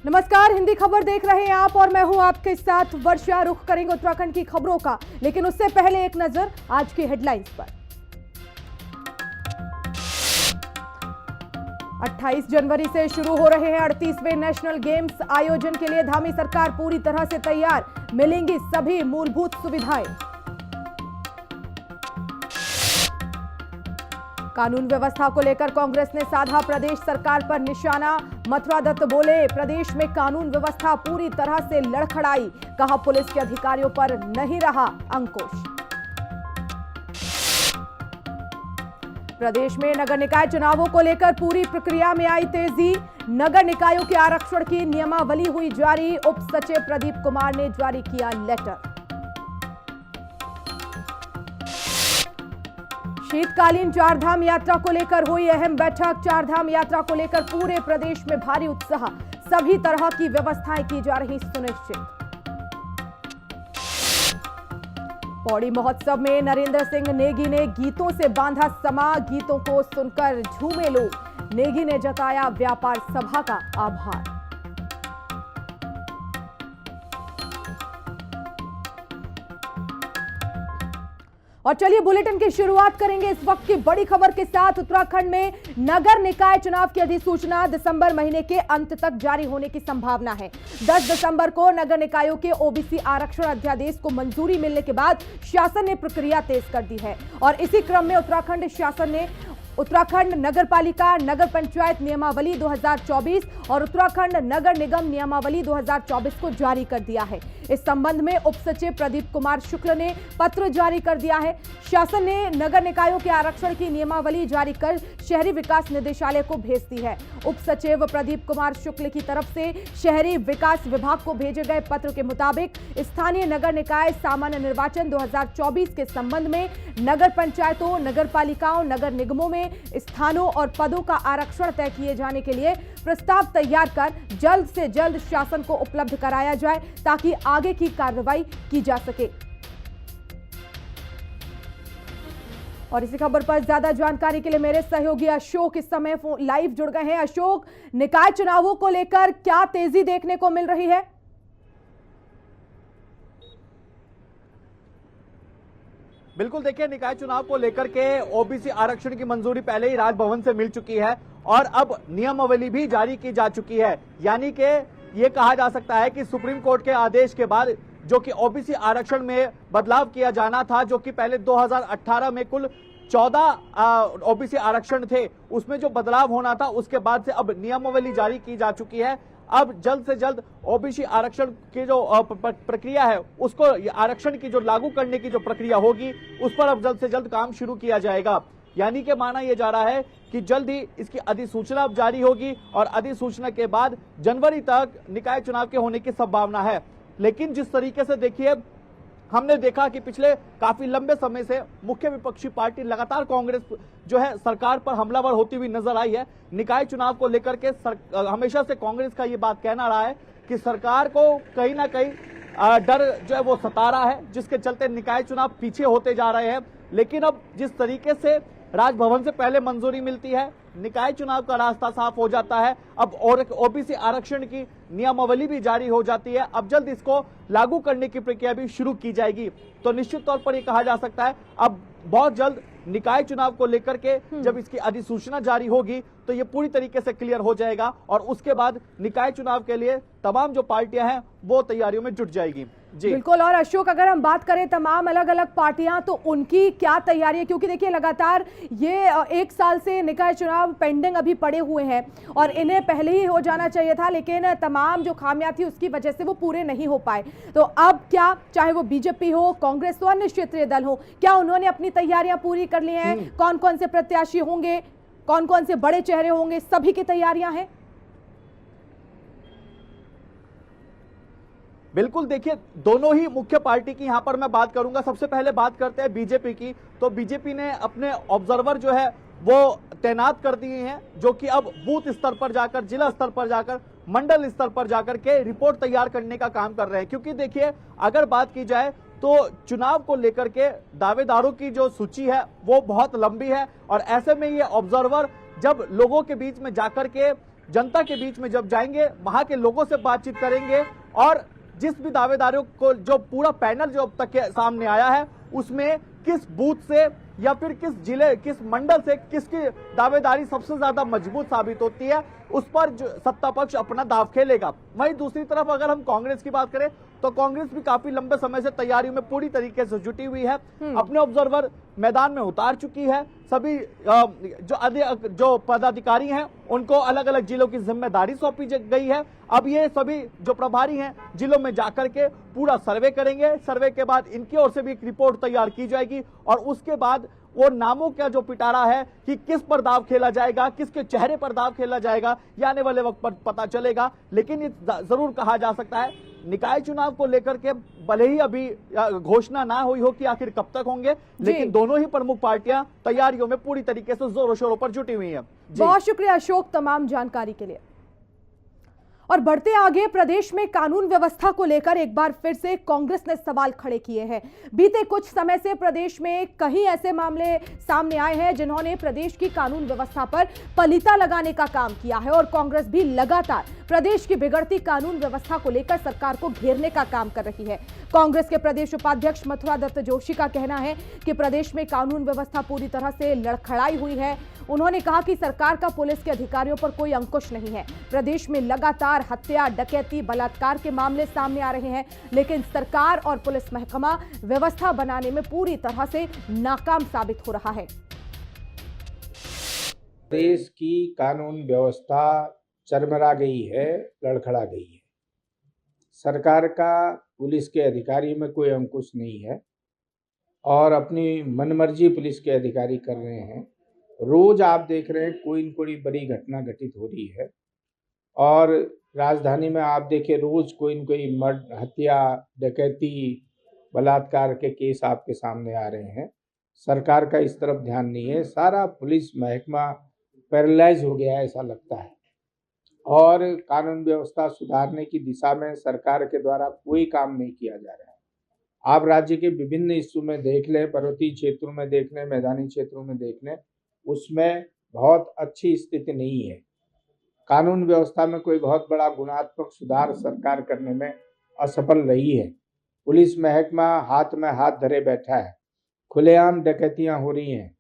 नमस्कार, हिंदी खबर देख रहे हैं आप और मैं हूं आपके साथ वर्षा। रुख करेंगे उत्तराखंड की खबरों का, लेकिन उससे पहले एक नजर आज की हेडलाइंस पर। 28 जनवरी से शुरू हो रहे हैं 38वें नेशनल गेम्स। आयोजन के लिए धामी सरकार पूरी तरह से तैयार, मिलेंगी सभी मूलभूत सुविधाएं। कानून व्यवस्था को लेकर कांग्रेस ने साधा प्रदेश सरकार पर निशाना। मथुरा दत्त बोले, प्रदेश में कानून व्यवस्था पूरी तरह से लड़खड़ाई, कहा पुलिस के अधिकारियों पर नहीं रहा अंकुश। प्रदेश में नगर निकाय चुनावों को लेकर पूरी प्रक्रिया में आई तेजी। नगर निकायों के आरक्षण की नियमावली हुई जारी। उप सचिव प्रदीप कुमार ने जारी किया लेटर। शीतकालीन चारधाम यात्रा को लेकर हुई अहम बैठक। चारधाम यात्रा को लेकर पूरे प्रदेश में भारी उत्साह, सभी तरह की व्यवस्थाएं की जा रही सुनिश्चित। पौड़ी महोत्सव में नरेंद्र सिंह नेगी ने गीतों से बांधा समा। गीतों को सुनकर झूमे लोग। नेगी ने जताया व्यापार सभा का आभार। और चलिए बुलेटिन की शुरुआत करेंगे इस वक्त की बड़ी खबर के साथ। उत्तराखंड में नगर निकाय चुनाव की अधिसूचना दिसंबर महीने के अंत तक जारी होने की संभावना है। 10 दिसंबर को नगर निकायों के ओबीसी आरक्षण अध्यादेश को मंजूरी मिलने के बाद शासन ने प्रक्रिया तेज कर दी है और इसी क्रम में उत्तराखंड शासन ने उत्तराखंड नगर पालिका नगर पंचायत नियमावली 2024 और उत्तराखंड नगर निगम नियमावली 2024 को जारी कर दिया है। इस संबंध में उप सचिव प्रदीप कुमार शुक्ल ने पत्र जारी कर दिया है। शासन ने नगर निकायों के आरक्षण की नियमावली जारी कर शहरी विकास निदेशालय को भेज दी है। उप सचिव प्रदीप कुमार शुक्ल की तरफ से शहरी विकास विभाग को भेजे गए पत्र के मुताबिक स्थानीय नगर निकाय सामान्य निर्वाचन 2024 के संबंध में नगर पंचायतों, नगर पालिकाओं, नगर निगमों में स्थानों और पदों का आरक्षण तय किए जाने के लिए प्रस्ताव तैयार कर जल्द से जल्द शासन को उपलब्ध कराया जाए ताकि आगे की कार्रवाई की जा सके। और इसी खबर पर ज्यादा जानकारी के लिए मेरे सहयोगी अशोक इस समय लाइव जुड़ गए हैं। अशोक, निकाय चुनावों को लेकर क्या तेजी देखने को मिल रही है? बिल्कुल, देखिए, निकाय चुनाव को लेकर के ओबीसी आरक्षण की मंजूरी पहले ही राजभवन से मिल चुकी है और अब नियमावली भी जारी की जा चुकी है। यानी कि ये कहा जा सकता है कि सुप्रीम कोर्ट के आदेश के बाद जो कि ओबीसी आरक्षण में बदलाव किया जाना था, जो कि पहले 2018 में कुल 14 ओबीसी आरक्षण थे, उसमें जो बदलाव होना था उसके बाद से अब नियमावली जारी की जा चुकी है। अब जल्द से जल्द ओबीसी आरक्षण की जो प्रक्रिया है, उसको आरक्षण की जो लागू करने की जो प्रक्रिया होगी, उस पर अब जल्द से जल्द काम शुरू किया जाएगा। यानी कि माना यह जा रहा है कि जल्द ही इसकी अधिसूचना अब जारी होगी और अधिसूचना के बाद जनवरी तक निकाय चुनाव के होने की संभावना है। लेकिन जिस तरीके से देखिए, हमने देखा कि पिछले काफी लंबे समय से मुख्य विपक्षी पार्टी लगातार कांग्रेस जो है सरकार पर हमलावर होती हुई नजर आई है। निकाय चुनाव को लेकर के हमेशा से कांग्रेस का ये बात कहना रहा है कि सरकार को कहीं ना कहीं डर जो है वो सता रहा है, जिसके चलते निकाय चुनाव पीछे होते जा रहे हैं। लेकिन अब जिस तरीके से राजभवन से पहले मंजूरी मिलती है, निकाय चुनाव का रास्ता साफ हो जाता है, अब और ओबीसी आरक्षण की नियमावली भी जारी हो जाती है, अब जल्द इसको लागू करने की प्रक्रिया भी शुरू की जाएगी। तो निश्चित तौर पर यह कहा जा सकता है अब बहुत जल्द निकाय चुनाव को लेकर के जब इसकी अधिसूचना जारी होगी तो ये पूरी तरीके से क्लियर हो जाएगा और उसके बाद निकाय चुनाव के लिए तमाम जो पार्टियां हैं वो तैयारियों में जुट जाएगी। जी बिल्कुल। और अशोक, अगर हम बात करें तमाम अलग अलग पार्टियां, तो उनकी क्या तैयारी है? क्योंकि देखिए लगातार ये 1 साल से निकाय चुनाव पेंडिंग अभी पड़े हुए हैं और इन्हें पहले ही हो जाना चाहिए था, लेकिन तमाम जो खामियां थी उसकी वजह से वो पूरे नहीं हो पाए। तो अब क्या, चाहे वो बीजेपी हो, कांग्रेस हो, अन्य क्षेत्रीय दल हो, क्या उन्होंने अपनी तैयारियां पूरी कर ली हैं? कौन कौन से प्रत्याशी होंगे, कौन कौन से बड़े चेहरे होंगे, सभी की तैयारियां हैं? बिल्कुल, देखिए, दोनों ही मुख्य पार्टी की यहां पर मैं बात करूंगा। सबसे पहले बात करते हैं बीजेपी की। तो बीजेपी ने अपने ऑब्जर्वर जो है वो तैनात कर दिए हैं, जो कि अब बूथ स्तर पर जाकर, जिला स्तर पर जाकर, मंडल स्तर पर जाकर के रिपोर्ट तैयार करने का काम कर रहे हैं। क्योंकि देखिए, अगर बात की जाए तो चुनाव को लेकर के दावेदारों की जो सूची है वो बहुत लंबी है और ऐसे में ये ऑब्जर्वर जब लोगों के बीच में जाकर के जनता के बीच में जब जाएंगे, वहां के लोगों से बातचीत करेंगे और जिस भी दावेदारों को जो पूरा पैनल जो अब तक के सामने आया है उसमें किस बूथ से या फिर किस जिले, किस मंडल से किसकी दावेदारी सबसे ज्यादा मजबूत साबित होती है, उस पर जो सत्ता पक्ष अपना दाव खेलेगा। वहीं दूसरी तरफ अगर हम कांग्रेस की बात करें तो कांग्रेस भी काफी लंबे समय से तैयारियों में पूरी तरीके से जुटी हुई है। अपने ऑब्जर्वर मैदान में उतार चुकी है। सभी जो पदाधिकारी हैं उनको अलग अलग जिलों की जिम्मेदारी सौंपी गई है। अब ये सभी जो प्रभारी हैं जिलों में जाकर के पूरा सर्वे करेंगे। सर्वे के बाद इनकी ओर से भी एक रिपोर्ट तैयार की जाएगी और उसके बाद वो नामों का जो पिटारा है कि किस पर दाव खेला जाएगा, किसके चेहरे पर दाव खेला जाएगा, ये आने वाले वक्त पर पता चलेगा। लेकिन ये जरूर कहा जा सकता है निकाय चुनाव को लेकर के भले ही अभी घोषणा ना हुई हो कि आखिर कब तक होंगे, लेकिन दोनों ही प्रमुख पार्टियां तैयारियों में पूरी तरीके से जोरों शोरों पर जुटी हुई हैं। बहुत शुक्रिया अशोक तमाम जानकारी के लिए। और बढ़ते आगे, प्रदेश में कानून व्यवस्था को लेकर एक बार फिर से कांग्रेस ने सवाल खड़े किए हैं। बीते कुछ समय से प्रदेश में कई ऐसे मामले सामने आए हैं जिन्होंने प्रदेश की कानून व्यवस्था पर पलीता लगाने का काम किया है और कांग्रेस भी लगातार प्रदेश की बिगड़ती कानून व्यवस्था को लेकर सरकार को घेरने का काम कर रही है। कांग्रेस के प्रदेश उपाध्यक्ष मथुरा दत्त जोशी का कहना है कि प्रदेश में कानून व्यवस्था पूरी तरह से लड़खड़ाई हुई है। उन्होंने कहा कि सरकार का पुलिस के अधिकारियों पर कोई अंकुश नहीं है। प्रदेश में लगातार हत्या, डकैती, बलात्कार के मामले सामने आ रहे हैं, लेकिन सरकार और पुलिस महकमा व्यवस्था बनाने में पूरी तरह से नाकाम साबित हो रहा है। देश की कानून व्यवस्था चरमरा गई है, लड़खड़ा गई है। सरकार का पुलिस के अधिकारी में कोई अंकुश नहीं है और अपनी मनमर्जी पुलिस के अधिकारी कर रहे हैं। रोज आप देख रहे हैं कोई न कोई बड़ी घटना घटित हो रही है और राजधानी में आप देखें रोज कोई न कोई हत्या, डकैती, बलात्कार के केस आपके सामने आ रहे हैं। सरकार का इस तरफ ध्यान नहीं है। सारा पुलिस महकमा पैरालाइज हो गया है ऐसा लगता है और कानून व्यवस्था सुधारने की दिशा में सरकार के द्वारा कोई काम नहीं किया जा रहा है। आप राज्य के विभिन्न हिस्सों में देख लें, पर्वतीय क्षेत्रों में देख लें, मैदानी क्षेत्रों में देख लें, उसमें बहुत अच्छी स्थिति नहीं है। कानून व्यवस्था में कोई बहुत बड़ा गुणात्मक सुधार सरकार करने में असफल रही है। पुलिस महकमा हाथ में हाथ धरे बैठा है। खुलेआम डकैतियां हो रही हैं।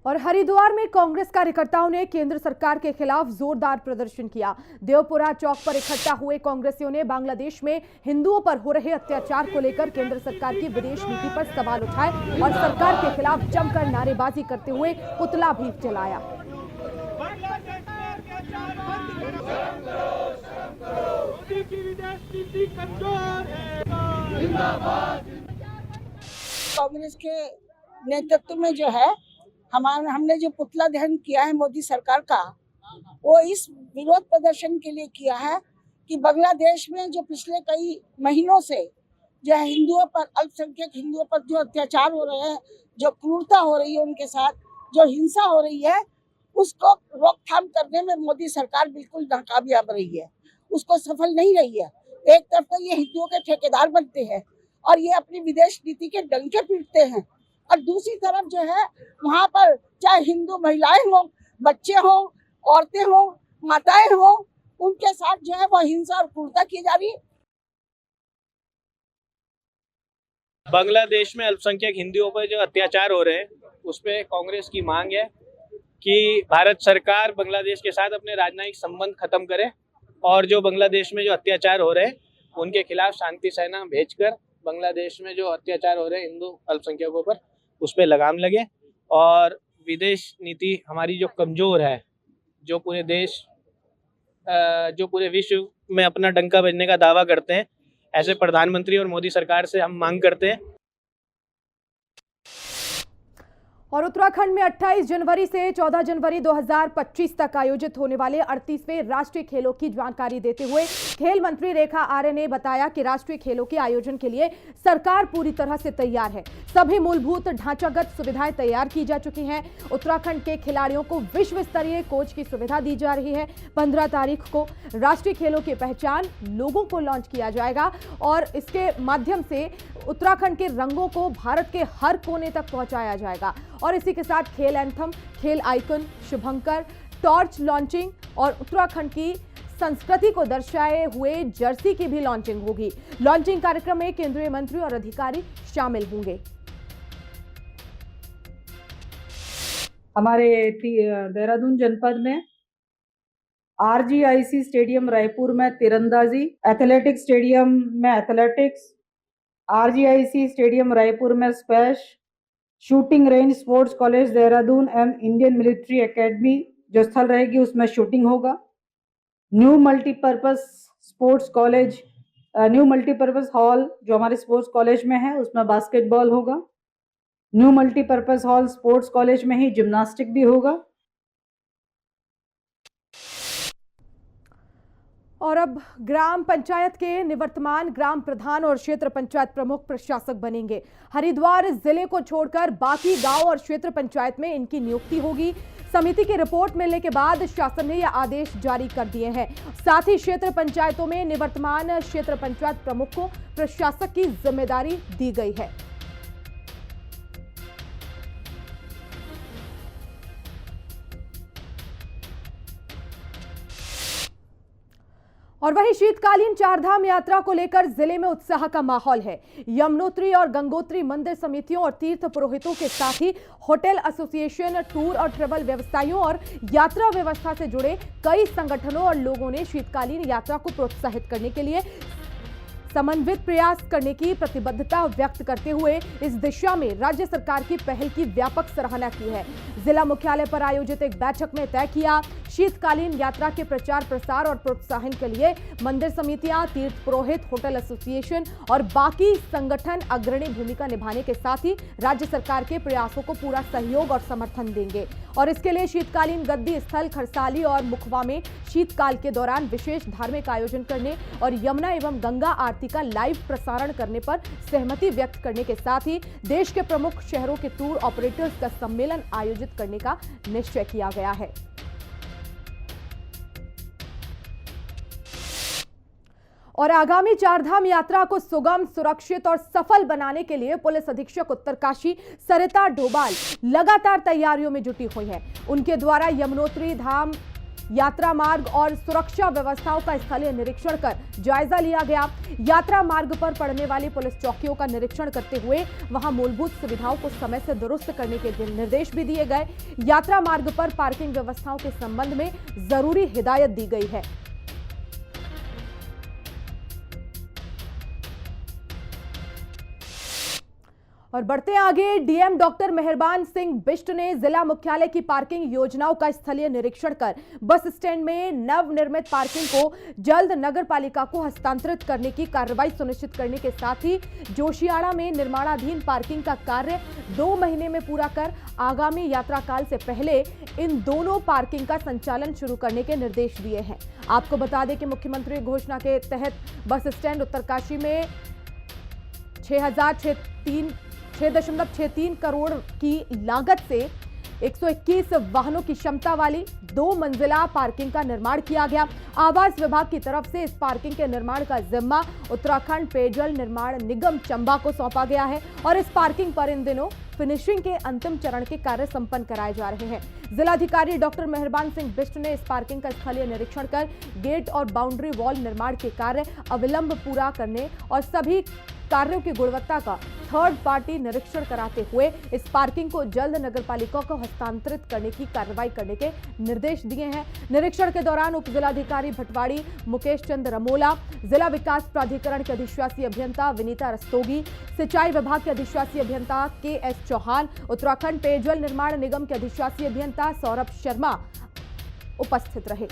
और हरिद्वार में कांग्रेस कार्यकर्ताओं ने केंद्र सरकार के खिलाफ जोरदार प्रदर्शन किया। देवपुरा चौक पर इकट्ठा हुए कांग्रेसियों ने बांग्लादेश में हिंदुओं पर हो रहे अत्याचार को लेकर केंद्र सरकार की विदेश नीति पर सवाल उठाए और सरकार के खिलाफ जमकर नारेबाजी करते हुए पुतला भी जलाया। कांग्रेस के नेतृत्व में जो है हमने जो पुतला दहन किया है मोदी सरकार का, वो इस विरोध प्रदर्शन के लिए किया है कि बांग्लादेश में जो पिछले कई महीनों से जो है हिंदुओं पर, अल्पसंख्यक हिंदुओं पर जो अत्याचार हो रहे हैं, जो क्रूरता हो रही है, उनके साथ जो हिंसा हो रही है, उसको रोकथाम करने में मोदी सरकार बिल्कुल नाकामयाब रही है, उसको सफल नहीं रही है। एक तरफ तो ये हिंदुओं के ठेकेदार बनते हैं और ये अपनी विदेश नीति के डंके पीटते हैं और दूसरी तरफ जो है वहाँ पर चाहे हिंदू महिलाएं हों, बच्चे हों, औरतें हों, माताएं हों, उनके साथ जो है वो हिंसा और क्रूरता की जा रही है। बांग्लादेश में अल्पसंख्यक हिंदुओं पर जो अत्याचार हो रहे हैं उस पर कांग्रेस की मांग है कि भारत सरकार बांग्लादेश के साथ अपने राजनयिक संबंध खत्म करे और जो बांग्लादेश में जो अत्याचार हो रहे हैं उनके खिलाफ शांति सेना भेजकर बांग्लादेश में जो अत्याचार हो रहे हैं हिंदू अल्पसंख्यकों पर उस पर लगाम लगे और विदेश नीति हमारी जो कमज़ोर है, जो पूरे विश्व में अपना डंका बजने का दावा करते हैं, ऐसे प्रधानमंत्री और मोदी सरकार से हम मांग करते हैं। और उत्तराखंड में 28 जनवरी से 14 जनवरी 2025 तक आयोजित होने वाले 38वें राष्ट्रीय खेलों की जानकारी देते हुए खेल मंत्री रेखा आर्य ने बताया कि राष्ट्रीय खेलों के आयोजन के लिए सरकार पूरी तरह से तैयार है। सभी मूलभूत ढांचागत सुविधाएं तैयार की जा चुकी हैं। उत्तराखंड के खिलाड़ियों को विश्व स्तरीय कोच की सुविधा दी जा रही है। 15 तारीख को राष्ट्रीय खेलों की पहचान लोगों को लॉन्च किया जाएगा और इसके माध्यम से उत्तराखंड के रंगों को भारत के हर कोने तक पहुंचाया जाएगा और इसी के साथ खेल एंथम, खेल आइकन, शुभंकर, टॉर्च लॉन्चिंग और उत्तराखंड की संस्कृति को दर्शाए हुए जर्सी की भी लॉन्चिंग होगी। लॉन्चिंग कार्यक्रम में केंद्रीय मंत्री और अधिकारी शामिल होंगे। हमारे देहरादून जनपद में RGIC स्टेडियम रायपुर में तीरंदाजी, एथलेटिक्स स्टेडियम में एथलेटिक्स, RGIC स्टेडियम रायपुर में squash, shooting range sports college Dehradun एवं इंडियन मिलिट्री एकेडमी जो स्थल रहेगी उसमें शूटिंग होगा। New multipurpose sports college, new multipurpose hall जो हमारे स्पोर्ट्स कॉलेज में है उसमें बास्केटबॉल होगा। New multipurpose hall sports college में ही जिम्नास्टिक भी होगा। और अब ग्राम पंचायत के निवर्तमान ग्राम प्रधान और क्षेत्र पंचायत प्रमुख प्रशासक बनेंगे। हरिद्वार जिले को छोड़कर बाकी गांव और क्षेत्र पंचायत में इनकी नियुक्ति होगी। समिति की रिपोर्ट मिलने के बाद शासन ने यह आदेश जारी कर दिए हैं। साथ ही क्षेत्र पंचायतों में निवर्तमान क्षेत्र पंचायत प्रमुख को प्रशासक की जिम्मेदारी दी गई है। और वहीं शीतकालीन चारधाम यात्रा को लेकर जिले में उत्साह का माहौल है। यमुनोत्री और गंगोत्री मंदिर समितियों और तीर्थ पुरोहितों के साथ ही होटल एसोसिएशन, टूर और ट्रेवल व्यवसायियों और यात्रा व्यवस्था से जुड़े कई संगठनों और लोगों ने शीतकालीन यात्रा को प्रोत्साहित करने के लिए समन्वित प्रयास करने की प्रतिबद्धता व्यक्त करते हुए इस दिशा में राज्य सरकार की पहल की व्यापक सराहना की है। जिला मुख्यालय पर आयोजित एक बैठक में तय किया, शीतकालीन यात्रा के प्रचार प्रसार और प्रोत्साहन के लिए मंदिर समितियां, तीर्थ पुरोहित, होटल एसोसिएशन और बाकी संगठन अग्रणी भूमिका निभाने के साथ ही राज्य सरकार के प्रयासों को पूरा सहयोग और समर्थन देंगे। और इसके लिए शीतकालीन गद्दी स्थल खरसाली और मुखवा में शीतकाल के दौरान विशेष धार्मिक आयोजन करने और यमुना एवं गंगा आरती का लाइव प्रसारण करने पर सहमति व्यक्त करने के साथ ही देश के प्रमुख शहरों के टूर ऑपरेटर्स का सम्मेलन आयोजित करने का निश्चय किया गया है। और आगामी चारधाम यात्रा को सुगम, सुरक्षित और सफल बनाने के लिए पुलिस अधीक्षक उत्तरकाशी सरिता डोभाल लगातार तैयारियों में जुटी हुई है। उनके द्वारा यमुनोत्री धाम यात्रा मार्ग और सुरक्षा व्यवस्थाओं का स्थलीय निरीक्षण कर जायजा लिया गया। यात्रा मार्ग पर पड़ने वाली पुलिस चौकियों का निरीक्षण करते हुए वहां मूलभूत सुविधाओं को समय से दुरुस्त करने के निर्देश भी दिए गए। यात्रा मार्ग पर पार्किंग व्यवस्थाओं के संबंध में जरूरी हिदायत दी गई है। और बढ़ते आगे, डीएम डॉक्टर मेहरबान सिंह बिष्ट ने जिला मुख्यालय की पार्किंग योजनाओं का स्थलीय निरीक्षण कर बस स्टैंड में नवनिर्मित पार्किंग को जल्द नगर पालिका को हस्तांतरित करने की कार्रवाई सुनिश्चित करने के साथ ही जोशियाड़ा में निर्माणाधीन पार्किंग का कार्य 2 महीने में पूरा कर आगामी यात्रा काल से पहले इन दोनों पार्किंग का संचालन शुरू करने के निर्देश दिए हैं। आपको बता दें कि मुख्यमंत्री घोषणा के तहत बस स्टैंड उत्तरकाशी में 6.63 करोड़ की लागत से 121 वाहनों की क्षमता वाली 2 मंजिला पार्किंग का निर्माण किया गया। आवास विभाग की तरफ से इस पार्किंग के निर्माण का जिम्मा उत्तराखंड पेयजल निर्माण निगम चंबा को सौंपा गया है और इस पार्किंग पर इन दिनों फिनिशिंग के अंतिम चरण के कार्य संपन्न कराए जा रहे हैं। जिलाधिकारी डॉक्टर मेहरबान सिंह बिष्ट ने इस पार्किंग का स्थलीय निरीक्षण कर गेट और बाउंड्री वॉल निर्माण के कार्य अविलंब पूरा करने और सभी कार्यों की गुणवत्ता का थर्ड पार्टी निरीक्षण कराते हुए इस पार्किंग को जल्द नगरपालिका को हस्तांतरित करने की कार्रवाई करने के निर्देश दिए हैं। निरीक्षण के दौरान उप जिलाधिकारी भटवाड़ी मुकेश चंद रमोला, जिला विकास प्राधिकरण के अधिशासी अभियंता विनीता रस्तोगी, सिंचाई विभाग के अधिशासी अभियंता KS चौहान, उत्तराखंड पेयजल निर्माण निगम के अधिशासी अभियंता सौरभ शर्मा उपस्थित रहे।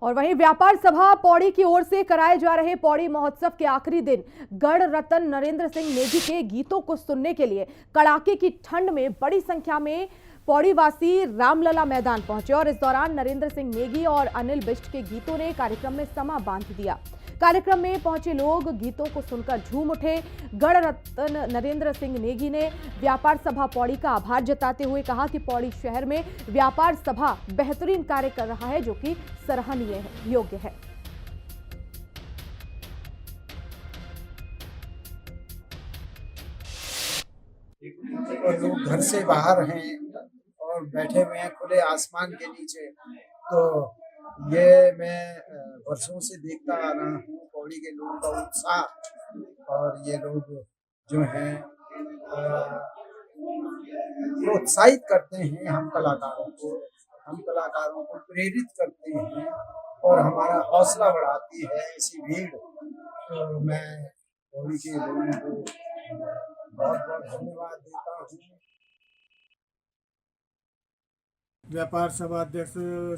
और वहीं व्यापार सभा पौड़ी की ओर से कराए जा रहे पौड़ी महोत्सव के आखिरी दिन गढ़ रतन नरेंद्र सिंह नेगी के गीतों को सुनने के लिए कड़ाके की ठंड में बड़ी संख्या में पौड़ी वासी रामलला मैदान पहुंचे और इस दौरान नरेंद्र सिंह नेगी और अनिल बिष्ट के गीतों ने कार्यक्रम में समा बांध दिया। कार्यक्रम में पहुंचे लोग गीतों को सुनकर झूम उठे। गढ़ रतन नरेंद्र सिंह नेगी ने व्यापार सभा पौड़ी का आभार जताते हुए कहा कि पौड़ी शहर में व्यापार सभा बेहतरीन कार्य कर रहा है जो कि सराहनीय योग्य है। घर से बाहर हैं और बैठे हुए हैं खुले आसमान के नीचे, तो ये मैं वर्षों से देखता आ रहा हूँ पौड़ी के लोगों का उत्साह, और ये लोग जो हैं प्रोत्साहित करते हैं हम कलाकारों को प्रेरित करते हैं और हमारा हौसला बढ़ाती है ऐसी भीड़। तो मैं पौड़ी के लोगों को बहुत बहुत धन्यवाद देता हूँ। व्यापार सभा अध्यक्ष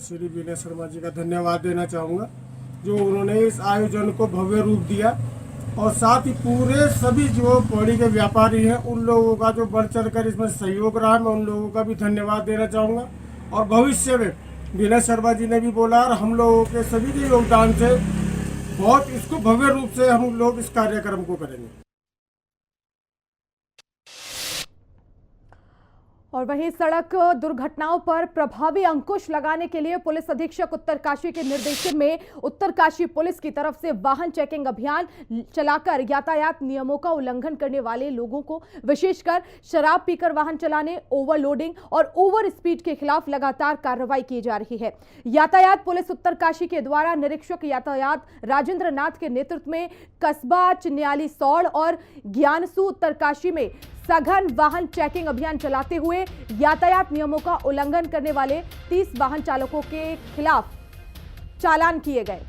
श्री विनय शर्मा जी का धन्यवाद देना चाहूँगा, जो उन्होंने इस आयोजन को भव्य रूप दिया, और साथ ही पूरे सभी जो पौड़ी के व्यापारी हैं उन लोगों का जो बढ़ चढ़ कर इसमें सहयोग रहा, मैं उन लोगों का भी धन्यवाद देना चाहूँगा। और भविष्य में विनय शर्मा जी ने भी बोला, और हम लोगों के सभी के योगदान से बहुत इसको भव्य रूप से हम लोग इस कार्यक्रम को करेंगे। और वहीं सड़क दुर्घटनाओं पर प्रभावी अंकुश लगाने के लिए पुलिस अधीक्षक उत्तरकाशी के निर्देशन में उत्तरकाशी पुलिस की तरफ से वाहन चेकिंग अभियान चलाकर यातायात नियमों का उल्लंघन करने वाले लोगों को, विशेषकर शराब पीकर वाहन चलाने, ओवरलोडिंग और ओवर स्पीड के खिलाफ लगातार कार्रवाई की जा रही है। यातायात पुलिस उत्तरकाशी के द्वारा निरीक्षक यातायात राजेंद्र नाथ के नेतृत्व में कस्बा चिन्याली सौड़ और ज्ञानसू उत्तरकाशी में सघन वाहन चेकिंग अभियान चलाते हुए यातायात नियमों का उल्लंघन करने वाले 30 वाहन चालकों के खिलाफ चालान किए गए।